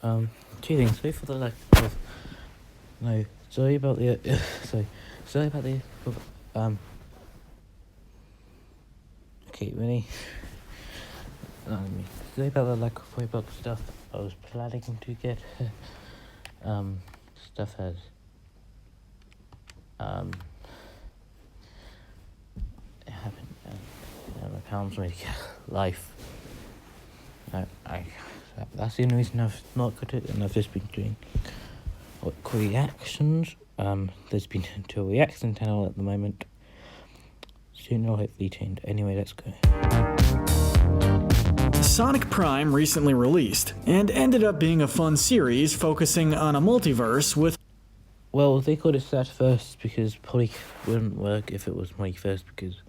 Two things. Sorry for the lack of... No, sorry about the... sorry about the... Okay, really... sorry about the lack of Roblox stuff. I was planning to get... stuff as... it happened, my pounds really get life. That's the only reason I've not got it, and I've just been doing reactions. There's been 2 reaction channel at the moment. Soon I'll hopefully change. Anyway, let's go. Sonic Prime recently released, and ended up being a fun series focusing on a multiverse with... Well, they called it that first because probably wouldn't work if it was multiverse, because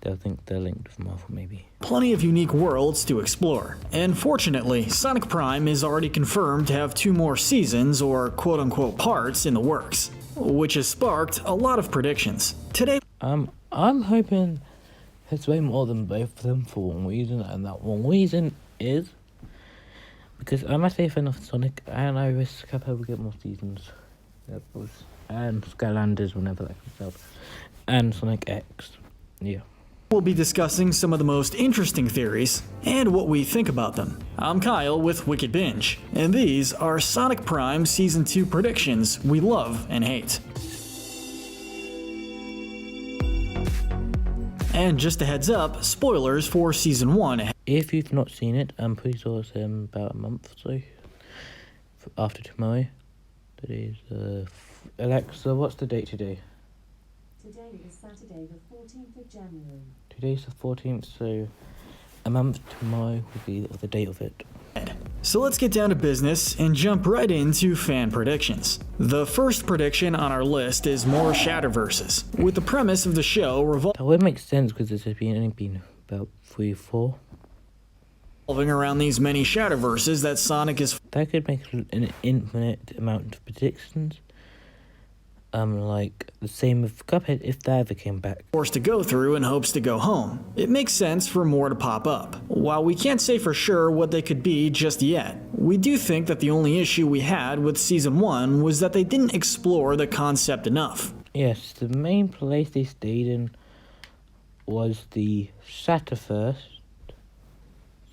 they'll think they're linked with Marvel, maybe. Plenty of unique worlds to explore. And fortunately, Sonic Prime is already confirmed to have 2 more seasons, or quote-unquote parts, in the works, which has sparked a lot of predictions. Today, I'm hoping there's way more than both of them for one reason, and that one reason is because I'm actually a fan of Sonic, and I wish Cuphead would get more seasons. And Skylanders whenever that comes out, and Sonic X. Yeah. We'll be discussing some of the most interesting theories and what we think about them. I'm Kyle with WickedBinge, and these are Sonic Prime Season 2 predictions we love and hate. And just a heads up, spoilers for Season 1. If you've not seen it, I'm pretty sure it's about a month or so after tomorrow. Today's Alexa, what's the date today? Today is Saturday the 14th of January. Today's the 14th, so a month tomorrow will be the date of it. So let's get down to business and jump right into fan predictions. The first prediction on our list is more Shatterverses, with the premise of the show That would make sense because there's only been about 3 or 4. revolving around these many Shatterverses that Sonic is... That could make an infinite amount of predictions. Like the same with Cuphead if that ever came back. forced to go through and hopes to go home. It makes sense for more to pop up. While we can't say for sure what they could be just yet, we do think that the only issue we had with Season 1 was that they didn't explore the concept enough. Yes, the main place they stayed in was the Shatterverse.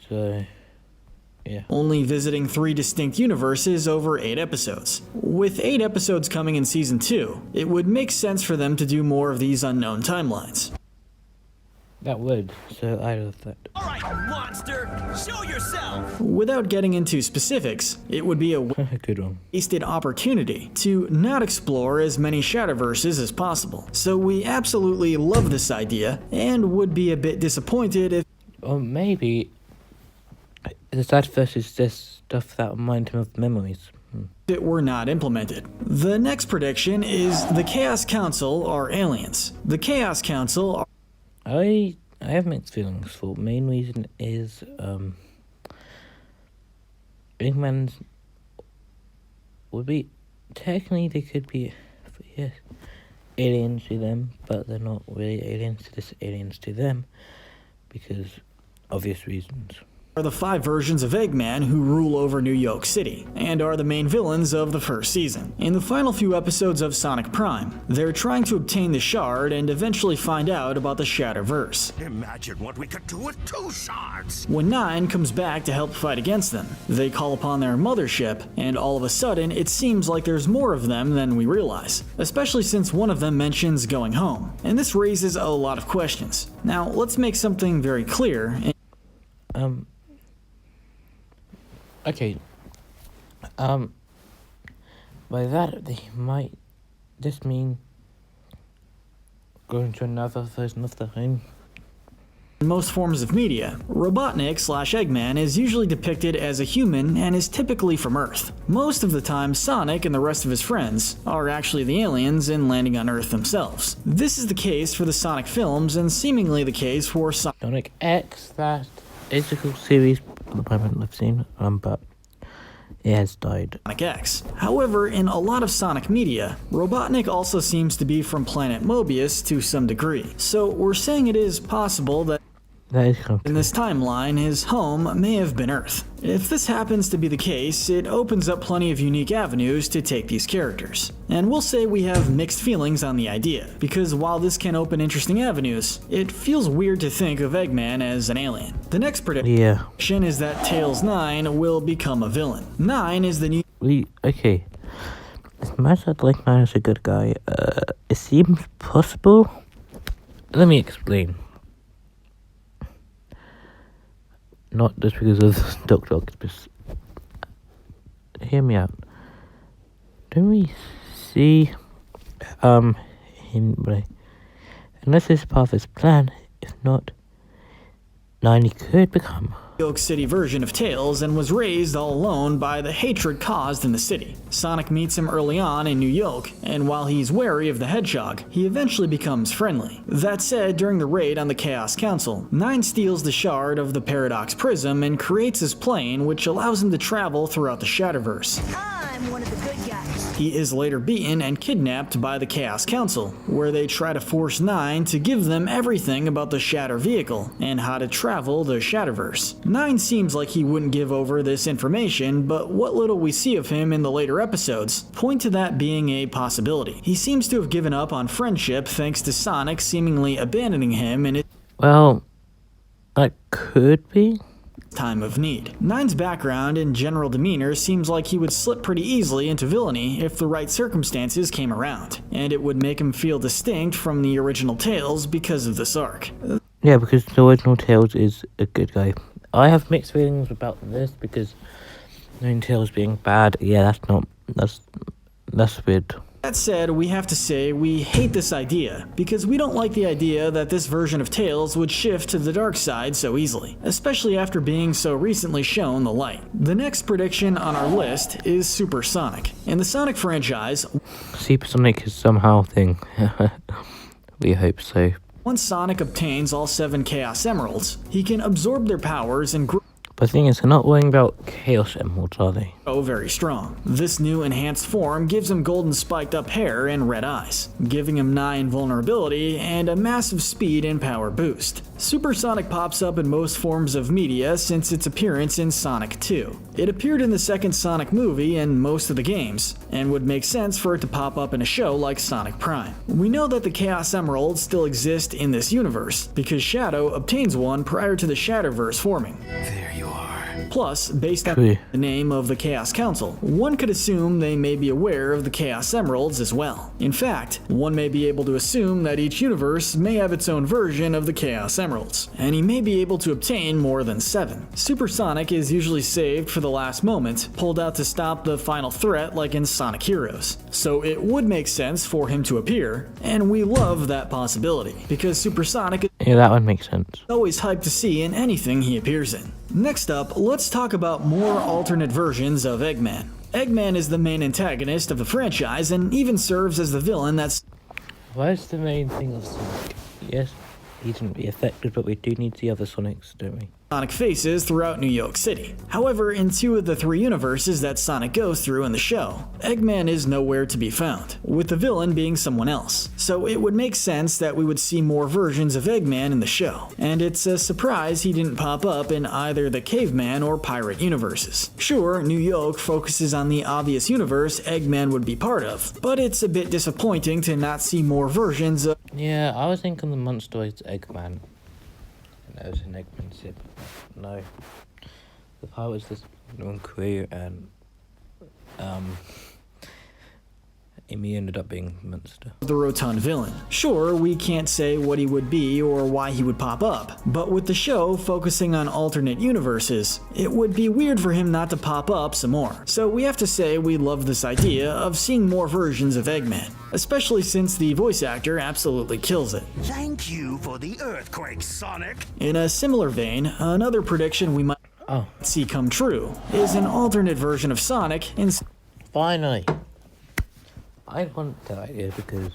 So, yeah. Only visiting 3 distinct universes over 8 episodes. With 8 episodes coming in Season 2, it would make sense for them to do more of these unknown timelines. That would, so I love that. Alright, monster, show yourself! Without getting into specifics, it would be a Good one. wasted opportunity to not explore as many Shatterverses as possible. So we absolutely love this idea, and would be a bit disappointed if... Or maybe the Shatterverse is just stuff that remind him of memories. it were not implemented. The next prediction is the Chaos Council are aliens. The Chaos Council are... I have mixed feelings for. Main reason is Eggman's would be technically they could be aliens to them, but they're not really aliens to this, aliens to them because obvious reasons. Are the 5 versions of Eggman who rule over New York City, and are the main villains of the first season. In the final few episodes of Sonic Prime, they're trying to obtain the shard and eventually find out about the Shatterverse. Imagine what we could do with 2 shards! When 9 comes back to help fight against them, they call upon their mothership, and all of a sudden it seems like there's more of them than we realize, especially since one of them mentions going home, and this raises a lot of questions. Now, let's make something very clear. Okay. By that they might just mean going to another version of the thing. In most forms of media, Robotnik/Eggman is usually depicted as a human and is typically from Earth. Most of the time, Sonic and the rest of his friends are actually the aliens and landing on Earth themselves. This is the case for the Sonic films and seemingly the case for Sonic X, that is a cool series I've seen, but it has died. Sonic X. However, in a lot of Sonic media, Robotnik also seems to be from planet Mobius to some degree. So we're saying it is possible that That is kind of In this timeline, his home may have been Earth. If this happens to be the case, it opens up plenty of unique avenues to take these characters. And we'll say we have mixed feelings on the idea, because while this can open interesting avenues, it feels weird to think of Eggman as an alien. The next prediction is that Tails 9 will become a villain. 9 is the new... Okay. As much as I'd like Eggman as a good guy, it seems possible. Let me explain. Not just because of Dr. Octopus. Hear me out. Don't we see him, unless this is part of his plan, if not, 9 could become New York City version of Tails and was raised all alone by the hatred caused in the city. Sonic meets him early on in New York, and while he's wary of the Hedgehog, he eventually becomes friendly. That said, during the raid on the Chaos Council, 9 steals the shard of the Paradox Prism and creates his plane, which allows him to travel throughout the Shatterverse. I'm one of the good guys. He is later beaten and kidnapped by the Chaos Council, where they try to force 9 to give them everything about the Shatter vehicle and how to travel the Shatterverse. 9 seems like he wouldn't give over this information, but what little we see of him in the later episodes point to that being a possibility. He seems to have given up on friendship thanks to Sonic seemingly abandoning him in his that could be. time of need. 9's background and general demeanor seems like he would slip pretty easily into villainy if the right circumstances came around, and it would make him feel distinct from the original Tails because of this arc. Yeah, because the original Tails is a good guy. I have mixed feelings about this because knowing Tails being bad, yeah, that's weird. That said, we have to say we hate this idea, because we don't like the idea that this version of Tails would shift to the dark side so easily, especially after being so recently shown the light. The next prediction on our list is Super Sonic. In the Sonic franchise, Super Sonic is somehow a thing. We hope so. once Sonic obtains all 7 Chaos Emeralds, he can absorb their powers and grow But the thing is, they're not worrying about Chaos Emeralds, are they? very strong. This new enhanced form gives him golden spiked up hair and red eyes, giving him 9 vulnerability and a massive speed and power boost. Super Sonic pops up in most forms of media since its appearance in Sonic 2. It appeared in the second Sonic movie and most of the games, and would make sense for it to pop up in a show like Sonic Prime. We know that the Chaos Emeralds still exist in this universe, because Shadow obtains one prior to the Shatterverse forming. There you are. Plus, based on Cool. the name of the Chaos Council, one could assume they may be aware of the Chaos Emeralds as well. In fact, one may be able to assume that each universe may have its own version of the Chaos Emeralds, and he may be able to obtain more than 7. Super Sonic is usually saved for the last moment, pulled out to stop the final threat like in Sonic Heroes. So it would make sense for him to appear, and we love that possibility, because Super Sonic is Yeah, that one makes sense. always hyped to see in anything he appears in. Next up, let's talk about more alternate versions of Eggman. Eggman is the main antagonist of the franchise and even serves as the villain that's Where's the main thing of Sonic? Yes, he shouldn't be affected, but we do need the other Sonics, don't we? Sonic faces throughout New York City. However, in 2 of the 3 universes that Sonic goes through in the show, Eggman is nowhere to be found, with the villain being someone else. So it would make sense that we would see more versions of Eggman in the show, and it's a surprise he didn't pop up in either the Caveman or Pirate universes. Sure, New York focuses on the obvious universe Eggman would be part of, but it's a bit disappointing to not see more versions of Yeah, I was thinking the monster is Eggman. And that was an Eggman ship. No. The pilot was this one crew and Amy ended up being monster. the rotund villain. Sure, we can't say what he would be or why he would pop up, but with the show focusing on alternate universes, it would be weird for him not to pop up some more. So we have to say we love this idea of seeing more versions of Eggman, especially since the voice actor absolutely kills it. Thank you for the earthquake, Sonic. In a similar vein, another prediction we might see come true is an alternate version of Sonic in Finally! I want that idea because,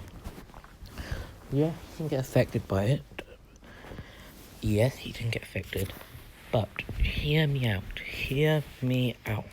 yeah, he can get affected by it. Yes, he can get affected. But, hear me out. Hear me out.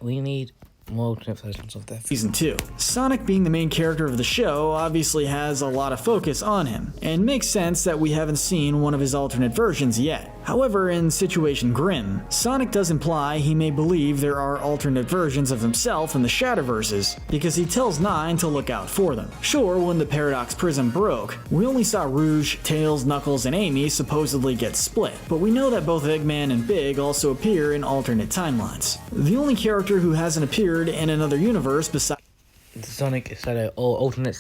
We need more alternate versions of their Season 2. Sonic, being the main character of the show, obviously has a lot of focus on him, and makes sense that we haven't seen one of his alternate versions yet. However, in Situation Grim, Sonic does imply he may believe there are alternate versions of himself in the Shadowverses, because he tells Nine to look out for them. Sure, when the Paradox Prism broke, we only saw Rouge, Tails, Knuckles, and Amy supposedly get split, but we know that both Eggman and Big also appear in alternate timelines. The only character who hasn't appeared in another universe besides Sonic is Shadow, or alternate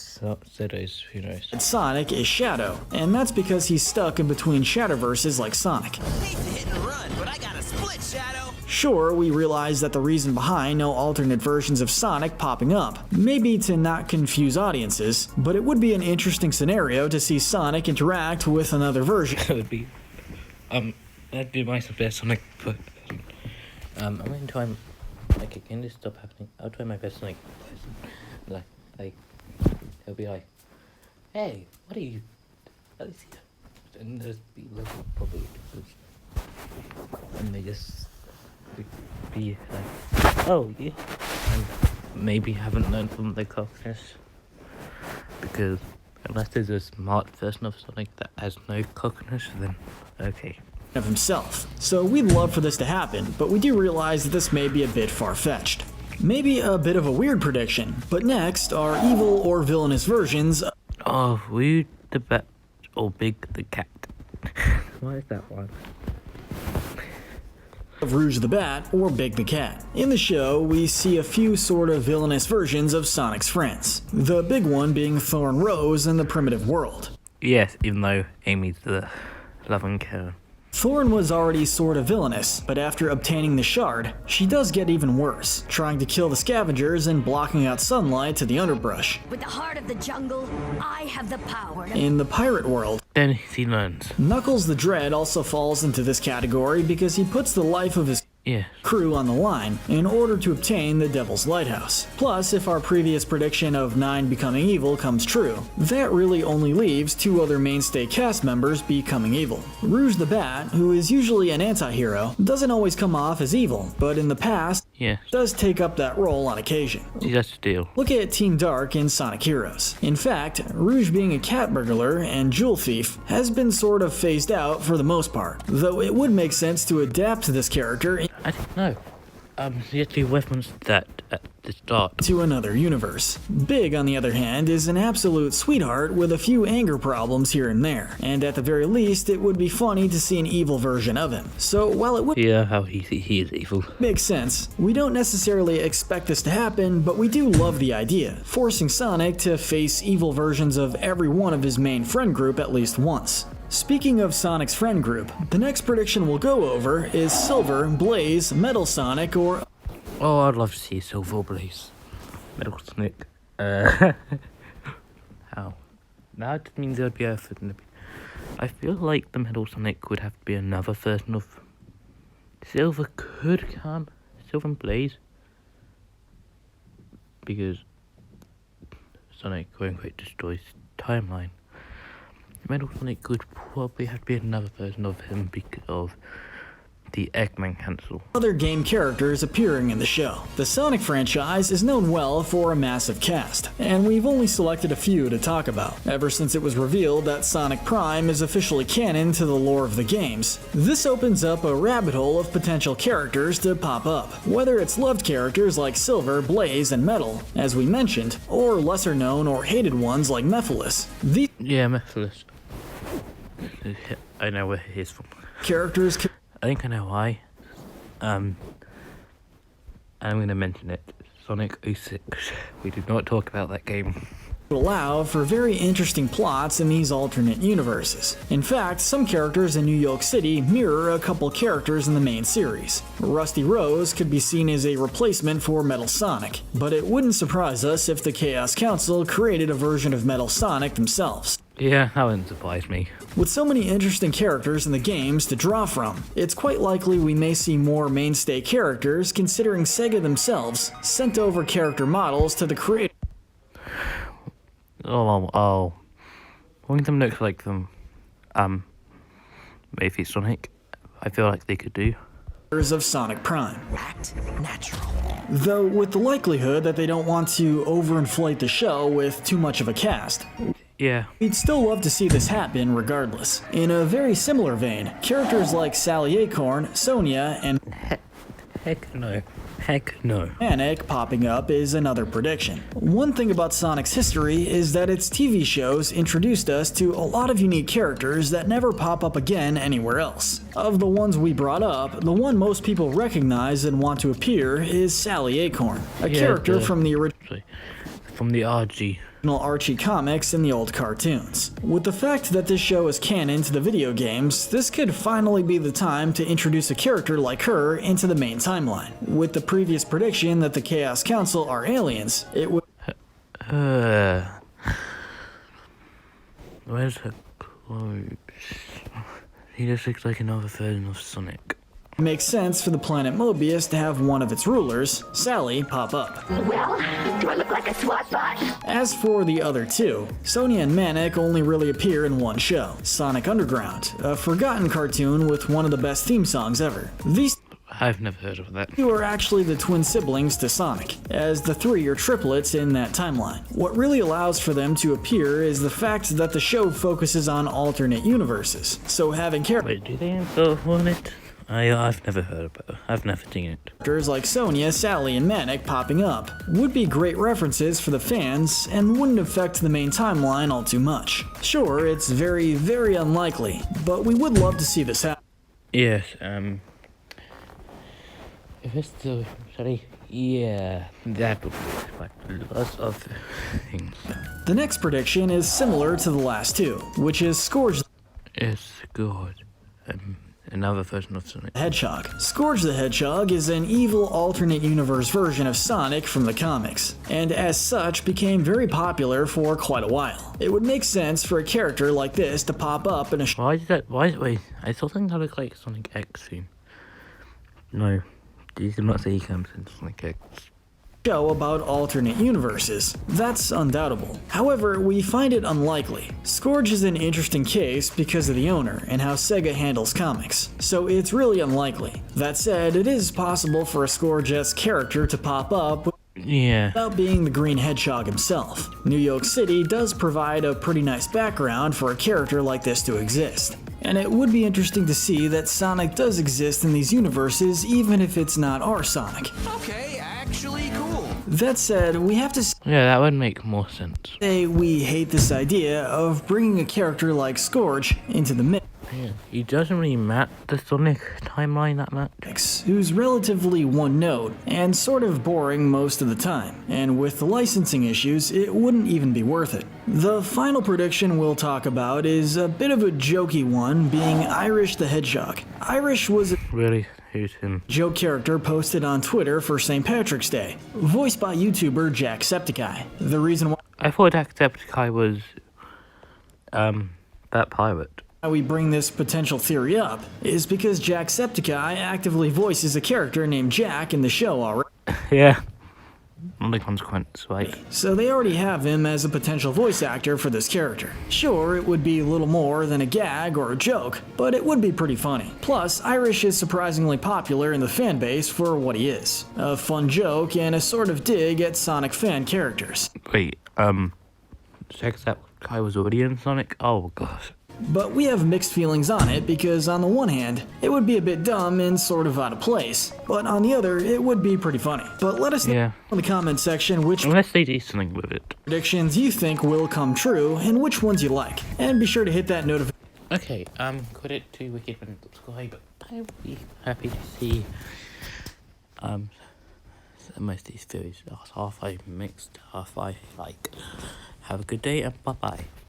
Shadows, who knows. Sonic is Shadow, and that's because he's stuck in between Shadowverses like Sonic. Hate to hit and run, but I got a split, Shadow. Sure, we realize that the reason behind no alternate versions of Sonic popping up may be to not confuse audiences, but it would be an interesting scenario to see Sonic interact with another version. That'd be my best Sonic, but I'm going to try and, like, can this stop happening? I'll try my best Sonic person. Like, he'll be like, hey, what are you, and there's be like, probably, and they just be like, oh, yeah, and maybe haven't learned from their cockiness, because unless there's a smart version of Sonic that has no cockiness, then okay. Of himself. So we'd love for this to happen, but we do realize that this may be a bit far-fetched. Maybe a bit of a weird prediction, but next are evil or villainous versions of Rude the Bat or Big the Cat. What is that one? of Rouge the Bat or Big the Cat. In the show, we see a few sort of villainous versions of Sonic's friends, the big one being Thorn Rose in the primitive world. Yes, even though Amy's the loving care. Thorn was already sort of villainous, but after obtaining the shard, she does get even worse, trying to kill the scavengers and blocking out sunlight to the underbrush. With the heart of the jungle, I have the power to... In the pirate world, Then he learns. Knuckles the Dread also falls into this category because he puts the life of his Yeah. crew on the line in order to obtain the Devil's Lighthouse. Plus, if our previous prediction of 9 becoming evil comes true, that really only leaves 2 other mainstay cast members becoming evil. Rouge the Bat, who is usually an anti-hero, doesn't always come off as evil, but in the past, Yeah. does take up that role on occasion. See, that's the deal. Look at Team Dark in Sonic Heroes. In fact, Rouge being a cat burglar and jewel thief has been sort of phased out for the most part, though it would make sense to adapt this character I don't know. He actually referenced that at the start. to another universe. Big, on the other hand, is an absolute sweetheart with a few anger problems here and there, and at the very least, it would be funny to see an evil version of him. So while it would Yeah, how he is evil. make sense, we don't necessarily expect this to happen, but we do love the idea, forcing Sonic to face evil versions of every one of his main friend group at least once. Speaking of Sonic's friend group, the next prediction we'll go over is Silver, Blaze, Metal Sonic, or Oh, I'd love to see Silver Blaze. Metal Sonic. How? That means there'd be a third. I feel like the Metal Sonic would have to be another version of Silver could come. Silver and Blaze. Because Sonic quote unquote destroys timeline. Metal Sonic could probably have to be another version of him because of the Eggman cancel. other game characters appearing in the show. The Sonic franchise is known well for a massive cast, and we've only selected a few to talk about, ever since it was revealed that Sonic Prime is officially canon to the lore of the games. This opens up a rabbit hole of potential characters to pop up, whether it's loved characters like Silver, Blaze, and Metal, as we mentioned, or lesser known or hated ones like Mephiles. These Yeah, Mephiles. I know where he is from. characters could I think I know why. I'm going to mention it. Sonic 06. We did not talk about that game. allow for very interesting plots in these alternate universes. In fact, some characters in New York City mirror a couple characters in the main series. Rusty Rose could be seen as a replacement for Metal Sonic, but it wouldn't surprise us if the Chaos Council created a version of Metal Sonic themselves. Yeah, that wouldn't surprise me. With so many interesting characters in the games to draw from, it's quite likely we may see more mainstay characters, considering Sega themselves sent over character models to the creator. One of them looks like them. Maybe Sonic. I feel like they could do. of Sonic Prime. Act natural. Though with the likelihood that they don't want to overinflate the show with too much of a cast, Yeah. we'd still love to see this happen regardless. In a very similar vein, characters like Sally Acorn, Sonia, and Heck no. Heck no. Manic popping up is another prediction. One thing about Sonic's history is that its TV shows introduced us to a lot of unique characters that never pop up again anywhere else. Of the ones we brought up, the one most people recognize and want to appear is Sally Acorn, a character from the original From the RG. Archie comics and the old cartoons. With the fact that this show is canon to the video games, this could finally be the time to introduce a character like her into the main timeline. With the previous prediction that the Chaos Council are aliens, it would Where's her clothes? He just looks like another version of Sonic. make sense for the planet Mobius to have one of its rulers, Sally, pop up. Well, do I look like a SWAT bot? As for the other two, Sonia and Manic only really appear in one show, Sonic Underground, a forgotten cartoon with one of the best theme songs ever. These I've never heard of that. two are actually the twin siblings to Sonic, as the three are triplets in that timeline. What really allows for them to appear is the fact that the show focuses on alternate universes, so having Wait, do they go on it? I've never heard about it. I've never seen it. characters like Sonia, Sally, and Manic popping up would be great references for the fans and wouldn't affect the main timeline all too much. Sure, it's very, very unlikely, but we would love to see this happen. Yes, if it's still, yeah, that would be like lots of things. The next prediction is similar to the last two, which is SCOURGE It's good. Another version of Sonic. the Hedgehog. SCOURGE the Hedgehog is an evil alternate universe version of Sonic from the comics, and as such became very popular for quite a while. It would make sense for a character like this to pop up in a Wait, I still think that looks like Sonic X soon. No, these do not say he comes in Sonic X. show about alternate universes. That's undoubtable. However, we find it unlikely. SCOURGE is an interesting case because of the owner and how Sega handles comics, so it's really unlikely. That said, it is possible for a SCOURGE-esque character to pop up Yeah. without being the Green Hedgehog himself. New York City does provide a pretty nice background for a character like this to exist. And it would be interesting to see that Sonic does exist in these universes even if it's not our Sonic. Okay, actually cool. That said, we have to Yeah, that would make more sense. say we hate this idea of bringing a character like SCOURGE into the mix, Yeah, he doesn't really map the Sonic timeline that much. who's relatively one note and sort of boring most of the time, and with the licensing issues, it wouldn't even be worth it. The final prediction we'll talk about is a bit of a jokey one, being Irish the Hedgehog. Irish was a Really? Who's him? joke character posted on Twitter for St. Patrick's Day, voiced by YouTuber Jacksepticeye. The reason why I thought Jacksepticeye was, that pirate. we bring this potential theory up is because Jacksepticeye actively voices a character named Jack in the show already. Yeah. Only consequence, right? So they already have him as a potential voice actor for this character. Sure, it would be a little more than a gag or a joke, but it would be pretty funny. Plus, Irish is surprisingly popular in the fan base for what he is. A fun joke and a sort of dig at Sonic fan characters. Wait, Jacksepticeye was already in Sonic? Oh, gosh. But we have mixed feelings on it because on the one hand, it would be a bit dumb and sort of out of place, but on the other, it would be pretty funny. But let us know Yeah. in the comment section which Unless they do something with it. predictions you think will come true and which ones you like. And be sure to hit that notification. Okay, credit to WickedBinge subscribe. I would be happy to see, most of these videos. Half I mixed, half I like. Have a good day and bye-bye.